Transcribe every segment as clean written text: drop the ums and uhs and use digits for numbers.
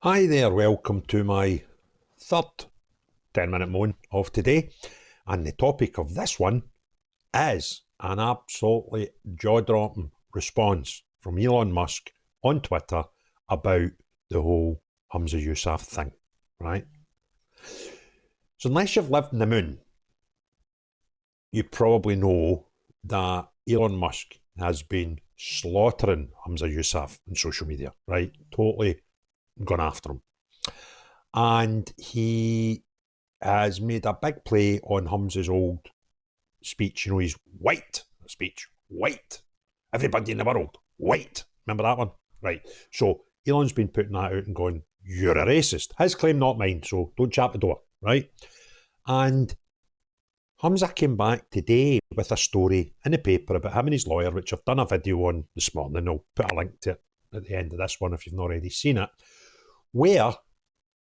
Hi there, welcome to my third 10-minute moan of today. And the topic of this one is an absolutely jaw-dropping response from Elon Musk on Twitter about the whole Humza Yousaf thing, right? So unless you've lived in the moon, you probably know that Elon Musk has been slaughtering Humza Yousaf on social media, right? Totally gone after him. And he has made a big play on Humza's old speech, his white speech. White. Everybody in the world, white. Remember that one? Right. So Elon's been putting that out and going, you're a racist. His claim, not mine, so don't chat the door, right? And Humza came back today with a story in the paper about him and his lawyer, which I've done a video on this morning. I'll put a link to it at the end of this one if you've not already seen it, where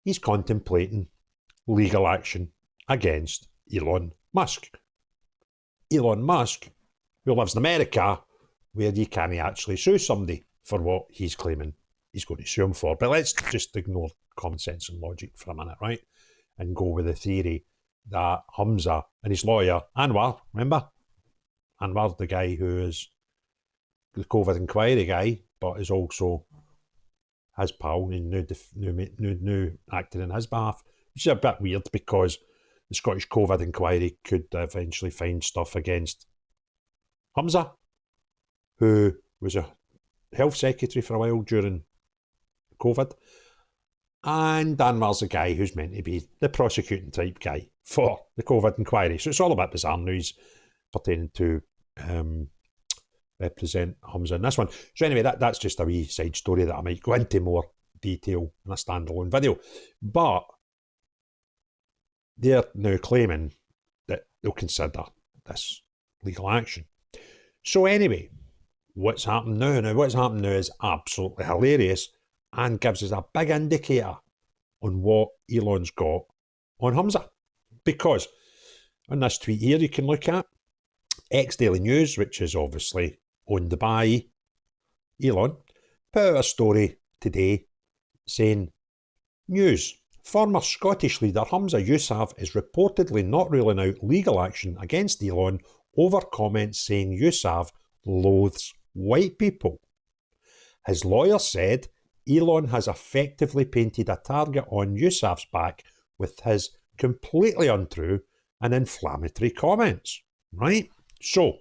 he's contemplating legal action against Elon Musk. Elon Musk, who lives in America, where you can't actually sue somebody for what he's claiming he's going to sue him for. But let's just ignore common sense and logic for a minute, right? And go with the theory that Humza and his lawyer, Anwar, remember? Anwar, the guy who is the COVID inquiry guy, but is also his pal and new acting in his behalf, which is a bit weird because the Scottish COVID inquiry could eventually find stuff against Humza, who was a health secretary for a while during COVID, and Anwar's the guy who's meant to be the prosecuting type guy for the COVID inquiry. So it's all a bit bizarre news pertaining to represent Humza in this one. So anyway, that's just a wee side story that I might go into more detail in a standalone video. But they're now claiming that they'll consider this legal action. So anyway, what's happened now? Now, what's happened now is absolutely hilarious and gives us a big indicator on what Elon's got on Humza. Because on this tweet here, you can look at Daily News, which is obviously owned by Elon, put out a story today saying, news, former Scottish leader Humza Yousaf is reportedly not ruling out legal action against Elon over comments saying Yousaf loathes white people. His lawyer said Elon has effectively painted a target on Yousaf's back with his completely untrue and inflammatory comments, right? So,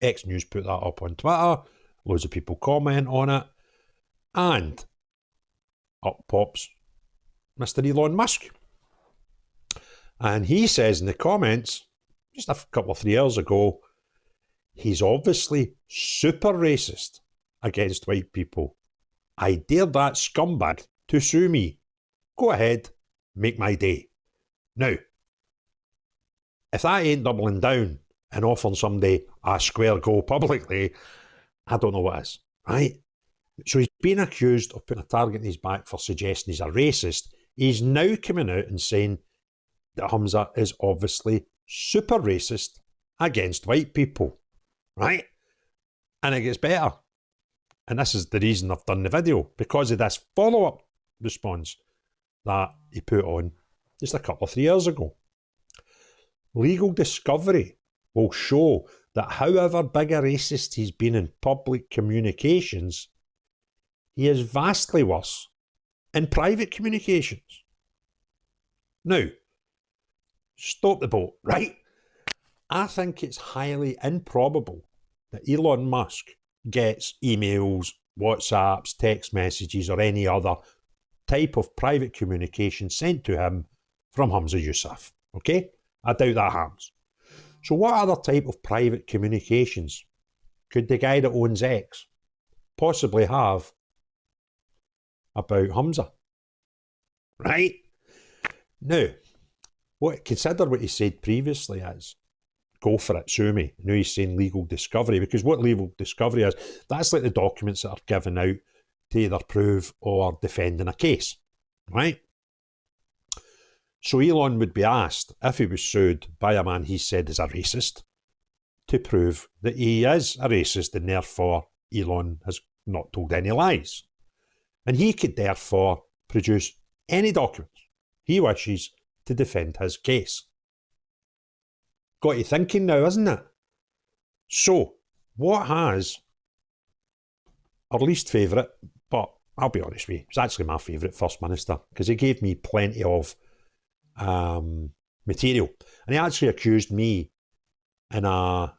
X News put that up on Twitter, loads of people comment on it, and up pops Mr. Elon Musk. And he says in the comments, just a couple of 3 years ago, he's obviously super racist against white people. I dare that scumbag to sue me. Go ahead, make my day. Now, if that ain't doubling down and offering somebody a square go publicly, I don't know what is, right? So he's been accused of putting a target in his back for suggesting he's a racist. He's now coming out and saying that Humza is obviously super racist against white people, right? And it gets better. And this is the reason I've done the video, because of this follow-up response that he put on just a couple of 3 years ago. Legal discovery will show that however big a racist he's been in public communications, he is vastly worse in private communications. Now, stop the boat, right? I think it's highly improbable that Elon Musk gets emails, WhatsApps, text messages, or any other type of private communication sent to him from Humza Yousaf, okay? I doubt that happens. So what other type of private communications could the guy that owns X possibly have about Humza? Right? Now, consider what he said previously is, go for it, sue me. Now he's saying legal discovery, because what legal discovery is, that's like the documents that are given out to either prove or defend in a case, right? So Elon would be asked, if he was sued by a man he said is a racist, to prove that he is a racist and therefore Elon has not told any lies. And he could therefore produce any documents he wishes to defend his case. Got you thinking now, isn't it? So, what has our least favourite, but I'll be honest with you, it's actually my favourite First Minister, because he gave me plenty of material. And he actually accused me in a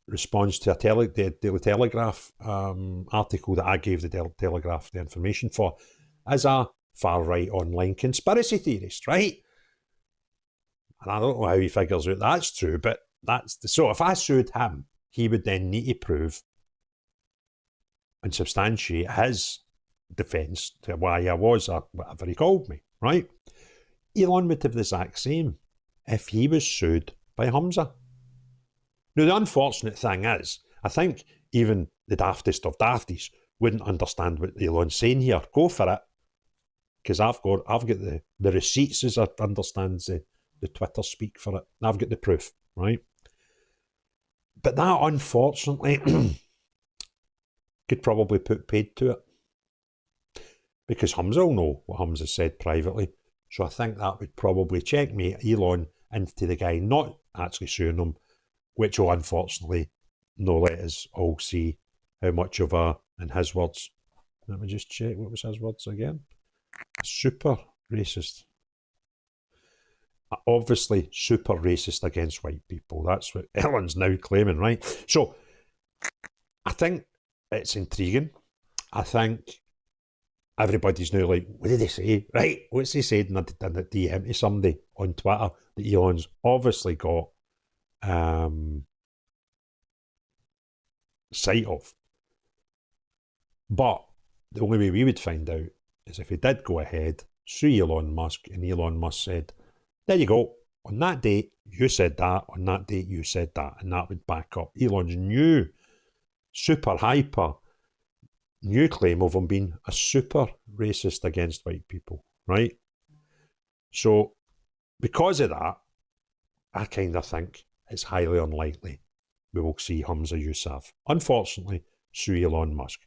response to the Daily Telegraph article that I gave the Daily Telegraph the information for, as a far-right online conspiracy theorist, right? And I don't know how he figures out that's true, but so if I sued him, he would then need to prove and substantiate his defence to why I was, or whatever he called me, right? Elon would have the exact same if he was sued by Humza. Now, the unfortunate thing is, I think even the daftest of dafties wouldn't understand what Elon's saying here. Go for it, because I've got the receipts, as I understand the Twitter speak for it. And I've got the proof, right? But that, unfortunately, could probably put paid to it, because Humza will know what Humza said privately. So I think that would probably checkmate Elon into the guy not actually suing him, which will unfortunately not let us all see how much of a, in his words, let me just check, what was his words again? Super racist. Obviously super racist against white people. That's what Elon's now claiming, right? So I think it's intriguing. I think everybody's now like, what did he say? Right, what's he said in a DM to somebody on Twitter that Elon's obviously got sight of. But the only way we would find out is if he did go ahead, sue Elon Musk, and Elon Musk said, there you go, on that date you said that, on that date you said that, and that would back up Elon's new super hyper new claim of him being a super racist against white people, right? So because of that, I kind of think it's highly unlikely we will see Humza Yousaf, unfortunately, sue Elon Musk.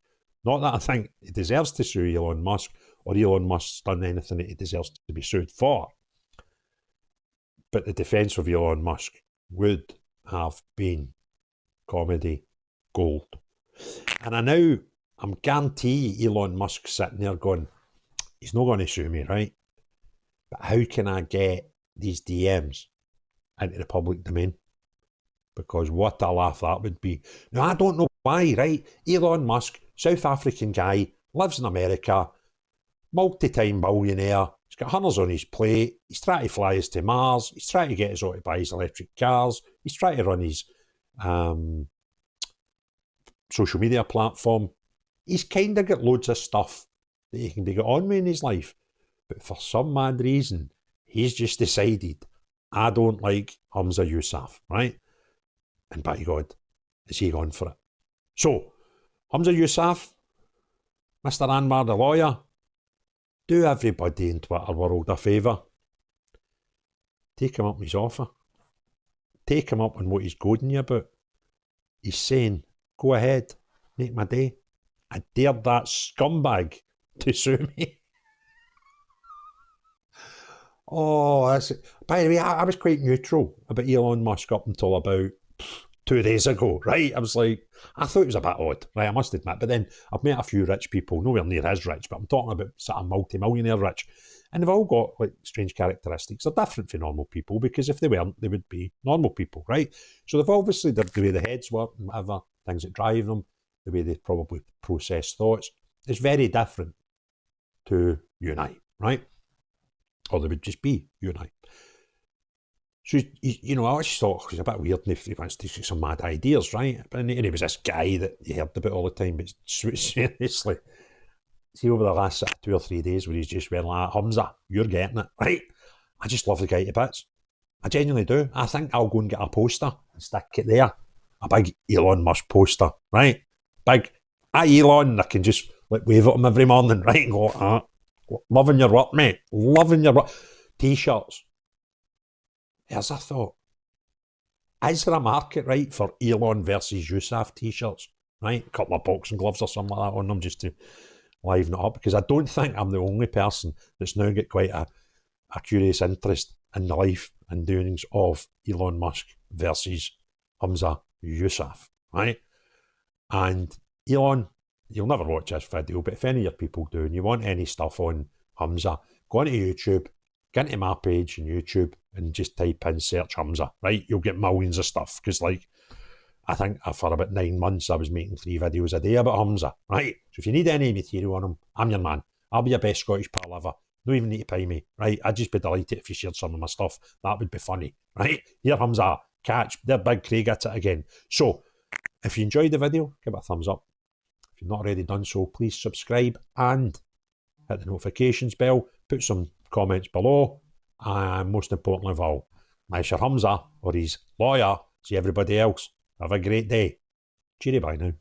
Not that I think he deserves to sue Elon Musk, or Elon Musk's done anything that he deserves to be sued for. But the defence of Elon Musk would have been comedy gold. And I'm guarantee Elon Musk sitting there going, he's not going to sue me, right? But how can I get these DMs into the public domain? Because what a laugh that would be. Now, I don't know why, right? Elon Musk, South African guy, lives in America, multi-time billionaire, he's got hunters on his plate, he's trying to fly us to Mars, he's trying to get us all to buy his electric cars, he's trying to run his social media platform. He's kind of got loads of stuff that he can get on with in his life. But for some mad reason, he's just decided, I don't like Humza Yousaf, right? And by God, is he gone for it? So, Humza Yousaf, Mr. Anwar the lawyer, do everybody in Twitter world a favour. Take him up on his offer. Take him up on what he's goading you about. He's saying, go ahead, make my day. I dared that scumbag to sue me. Oh, that's it. By the way, I was quite neutral about Elon Musk up until about 2 days ago, right? I was like, I thought it was a bit odd, right? I must admit. But then I've met a few rich people, nowhere near as rich, but I'm talking about sort of multi-millionaire rich. And they've all got like strange characteristics. They're different from normal people, because if they weren't, they would be normal people, right? So they've obviously, the way the heads work and whatever, things that drive them, the way they probably process thoughts, is very different to you and I, right? Or they would just be you and I. So, you know, I always thought it was a bit weird if he wants to see some mad ideas, right? But and he was this guy that you heard about all the time, but seriously, see over the last 2 or 3 days where he's just been like, Humza, you're getting it, right? I just love the guy to bits. I genuinely do. I think I'll go and get a poster and stick it there. A big Elon Musk poster, right? Big, Elon, I can just like wave at him every morning, right? And go, loving your work, mate. Loving your work. T-shirts. Here's a thought. Is there a market, right, for Elon versus Yousaf t-shirts, right? A couple of boxing gloves or something like that on them just to liven it up, because I don't think I'm the only person that's now got quite a curious interest in the life and doings of Elon Musk versus Humza Yousaf, right? And Elon, you'll never watch this video, but if any of your people do and you want any stuff on Humza, go onto YouTube, get into my page on YouTube and just type in search Humza, right? You'll get millions of stuff, because like, I think for about 9 months I was making 3 videos a day about Humza, right? So if you need any material on him, I'm your man. I'll be your best Scottish pal ever. Don't even need to pay me, right? I'd just be delighted if you shared some of my stuff. That would be funny, right? Here, Humza, catch, there, Big Craig at it again. So, if you enjoyed the video, give it a thumbs up. If you've not already done so, please subscribe and hit the notifications bell. Put some comments below. And most importantly of all, nice your Humza or his lawyer. See everybody else. Have a great day. Cheery bye now.